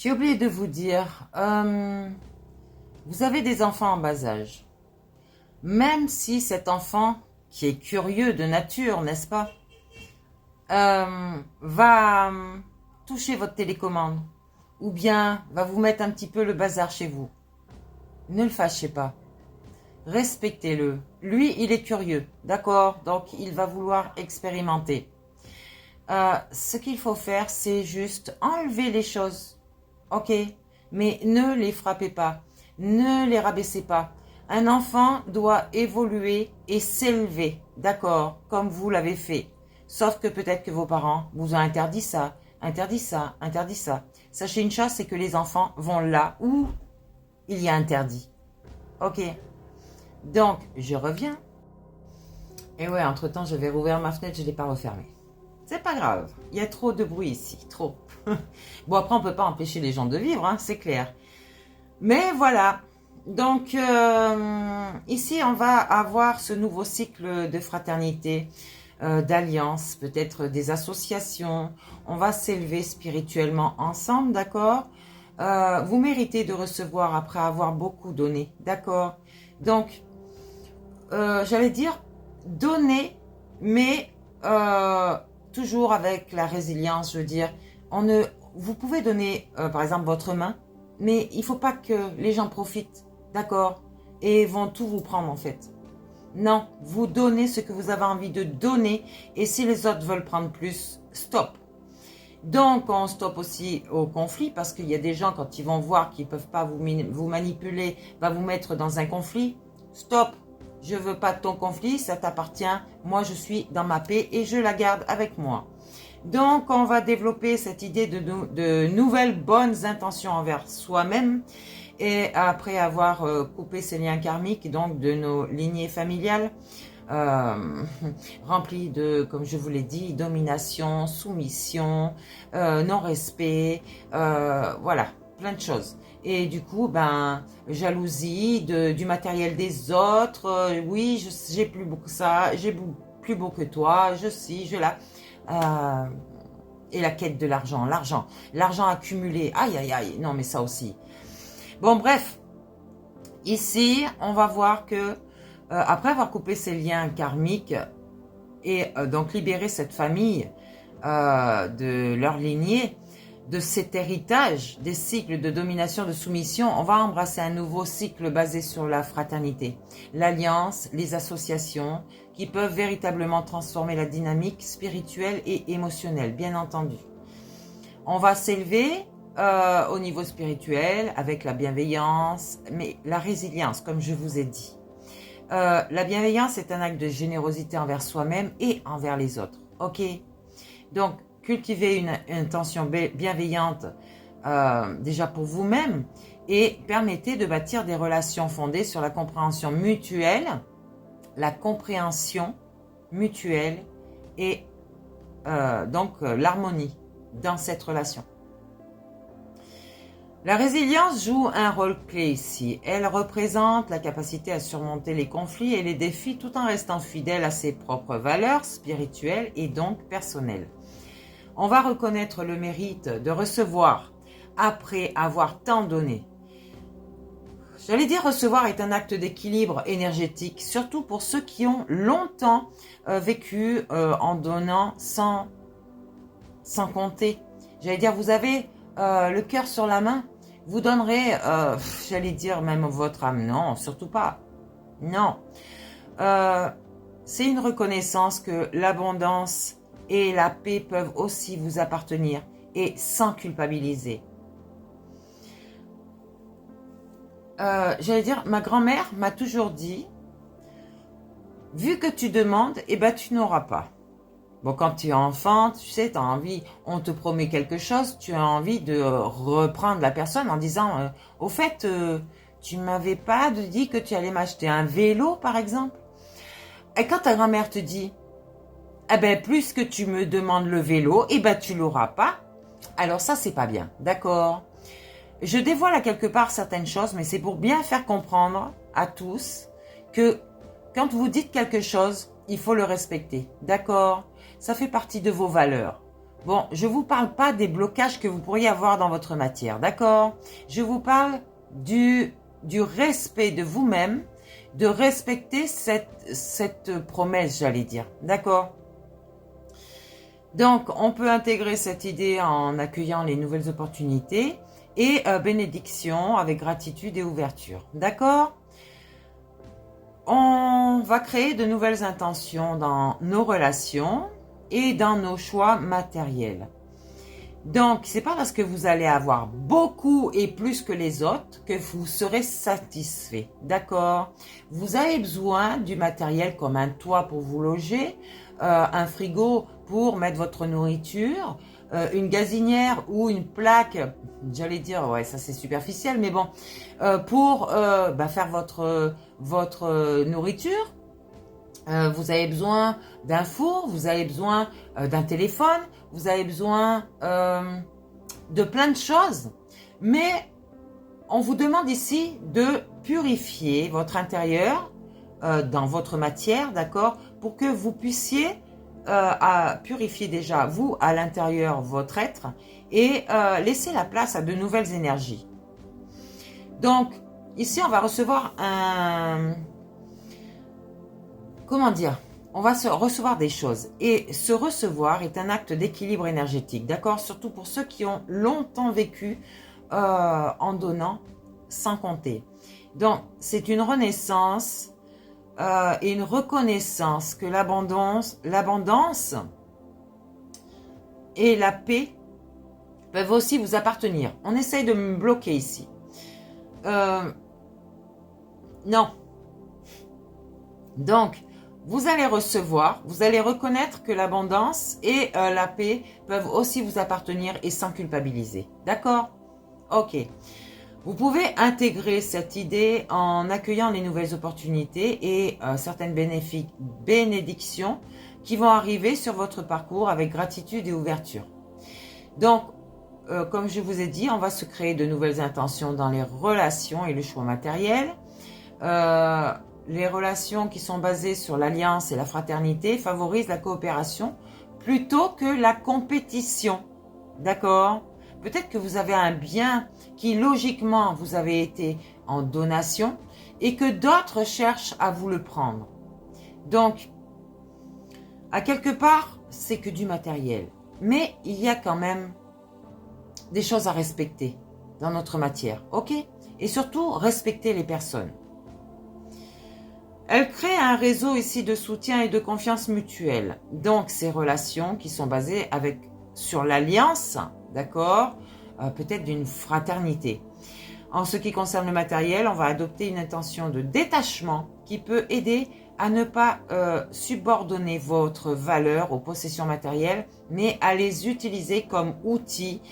J'ai oublié de vous dire, vous avez des enfants en bas âge. Même si cet enfant, qui est curieux de nature, n'est-ce pas, va toucher votre télécommande, ou bien va vous mettre un petit peu le bazar chez vous, ne le fâchez pas. Respectez-le. Lui, il est curieux, d'accord? Donc, il va vouloir expérimenter. Ce qu'il faut faire, c'est juste enlever les choses. Ok, mais ne les frappez pas, ne les rabaissez pas. Un enfant doit évoluer et s'élever, d'accord, comme vous l'avez fait. Sauf que peut-être que vos parents vous ont interdit ça, interdit ça, interdit ça. Sachez une chose, c'est que les enfants vont là où il y a interdit. Ok, donc je reviens. Et ouais, entre-temps, je vais rouvrir ma fenêtre, je ne l'ai pas refermée. C'est pas grave, il y a trop de bruit ici, trop. Bon, après, on peut pas empêcher les gens de vivre, hein, c'est clair. Mais voilà, donc ici, on va avoir ce nouveau cycle de fraternité, d'alliance, peut-être des associations. On va s'élever spirituellement ensemble, d'accord? Vous méritez de recevoir après avoir beaucoup donné, d'accord? Donc, j'allais dire donner, mais toujours avec la résilience, je veux dire, vous pouvez donner, par exemple, votre main, mais il ne faut pas que les gens profitent, d'accord, et vont tout vous prendre en fait. Non, vous donnez ce que vous avez envie de donner, et si les autres veulent prendre plus, stop. Donc, on stoppe aussi au conflit, parce qu'il y a des gens, quand ils vont voir qu'ils ne peuvent pas vous manipuler, va vous mettre dans un conflit, stop. Je veux pas de ton conflit, ça t'appartient. Moi, je suis dans ma paix et je la garde avec moi. Donc, on va développer cette idée de nouvelles bonnes intentions envers soi-même. Et après avoir coupé ces liens karmiques, donc de nos lignées familiales, remplies de, comme je vous l'ai dit, domination, soumission, non-respect, voilà, plein de choses. Et du coup, ben, jalousie du matériel des autres. Oui, j'ai plus beau que ça, j'ai plus beau que toi, je là. Et la quête de l'argent accumulé. Aïe, aïe, aïe. Non, mais ça aussi. Bon, bref. Ici, on va voir que après avoir coupé ces liens karmiques et donc libérer cette famille de leur lignée, de cet héritage, des cycles de domination, de soumission, on va embrasser un nouveau cycle basé sur la fraternité, l'alliance, les associations qui peuvent véritablement transformer la dynamique spirituelle et émotionnelle, bien entendu. On va s'élever au niveau spirituel avec la bienveillance, mais la résilience, comme je vous ai dit. La bienveillance est un acte de générosité envers soi-même et envers les autres. Ok? Donc, cultivez une intention bienveillante déjà pour vous-même et permettez de bâtir des relations fondées sur la compréhension mutuelle et donc l'harmonie dans cette relation. La résilience joue un rôle clé ici. Elle représente la capacité à surmonter les conflits et les défis tout en restant fidèle à ses propres valeurs spirituelles et donc personnelles. On va reconnaître le mérite de recevoir après avoir tant donné. J'allais dire recevoir est un acte d'équilibre énergétique, surtout pour ceux qui ont longtemps vécu en donnant sans compter. J'allais dire, vous avez le cœur sur la main, vous donnerez, j'allais dire même votre âme. Non, surtout pas. Non. C'est une reconnaissance que l'abondance et la paix peuvent aussi vous appartenir et sans culpabiliser. J'allais dire, ma grand-mère m'a toujours dit, vu que tu demandes, eh ben tu n'auras pas. Bon, quand tu es enfant, tu sais, tu as envie, on te promet quelque chose, tu as envie de reprendre la personne en disant, au fait, tu m'avais pas dit que tu allais m'acheter un vélo, par exemple. Et quand ta grand-mère te dit, eh ben, plus que tu me demandes le vélo, eh ben, tu l'auras pas. Alors ça, c'est pas bien, d'accord? Je dévoile à quelque part certaines choses, mais c'est pour bien faire comprendre à tous que quand vous dites quelque chose, il faut le respecter, d'accord? Ça fait partie de vos valeurs. Bon, je ne vous parle pas des blocages que vous pourriez avoir dans votre matière, d'accord? Je vous parle du respect de vous-même, de respecter cette promesse, j'allais dire, d'accord? Donc, on peut intégrer cette idée en accueillant les nouvelles opportunités et bénédiction avec gratitude et ouverture, d'accord? On va créer de nouvelles intentions dans nos relations et dans nos choix matériels. Donc, c'est pas parce que vous allez avoir beaucoup et plus que les autres que vous serez satisfait, d'accord? Vous avez besoin du matériel comme un toit pour vous loger, un frigo pour mettre votre nourriture, une gazinière ou une plaque, j'allais dire, ouais, ça c'est superficiel, mais bon, pour faire votre nourriture. Vous avez besoin d'un four, vous avez besoin d'un téléphone, vous avez besoin de plein de choses. Mais on vous demande ici de purifier votre intérieur dans votre matière, d'accord, pour que vous puissiez purifier déjà, vous, à l'intérieur, votre être, et laisser la place à de nouvelles énergies. Donc, ici, on va recevoir comment dire, on va recevoir des choses. Et se recevoir est un acte d'équilibre énergétique, d'accord? Surtout pour ceux qui ont longtemps vécu en donnant sans compter. Donc, c'est une renaissance et une reconnaissance que l'abondance et la paix peuvent aussi vous appartenir. On essaye de me bloquer ici. Non. Donc, vous allez recevoir, vous allez reconnaître que l'abondance et la paix peuvent aussi vous appartenir et sans culpabiliser. D'accord? Ok. Vous pouvez intégrer cette idée en accueillant les nouvelles opportunités et certaines bénédictions qui vont arriver sur votre parcours avec gratitude et ouverture. Donc, comme je vous ai dit, on va se créer de nouvelles intentions dans les relations et le choix matériel. Les relations qui sont basées sur l'alliance et la fraternité favorisent la coopération plutôt que la compétition. D'accord? Peut-être que vous avez un bien qui logiquement vous avez été en donation et que d'autres cherchent à vous le prendre. Donc, à quelque part, c'est que du matériel. Mais il y a quand même des choses à respecter dans notre matière. Ok? Et surtout, respecter les personnes. Elle crée un réseau ici de soutien et de confiance mutuelle. Donc, ces relations qui sont basées sur l'alliance, d'accord, peut-être d'une fraternité. En ce qui concerne le matériel, on va adopter une intention de détachement qui peut aider à ne pas subordonner votre valeur aux possessions matérielles, mais à les utiliser comme outils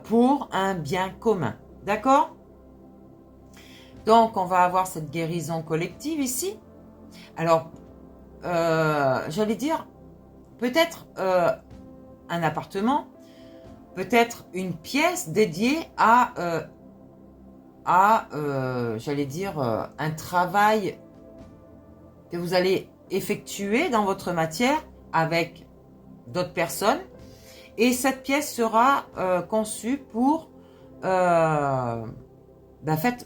pour un bien commun. D'accord ? Donc, on va avoir cette guérison collective ici. Alors, j'allais dire, peut-être un appartement, peut-être une pièce dédiée à j'allais dire, un travail que vous allez effectuer dans votre matière avec d'autres personnes. Et cette pièce sera conçue pour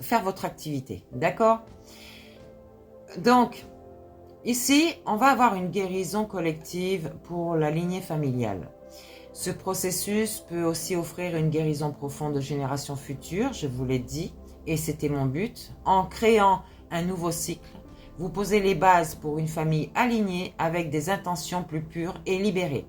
faire votre activité. D'accord ? Donc, ici, on va avoir une guérison collective pour la lignée familiale. Ce processus peut aussi offrir une guérison profonde aux générations futures, je vous l'ai dit, et c'était mon but. En créant un nouveau cycle, vous posez les bases pour une famille alignée avec des intentions plus pures et libérées.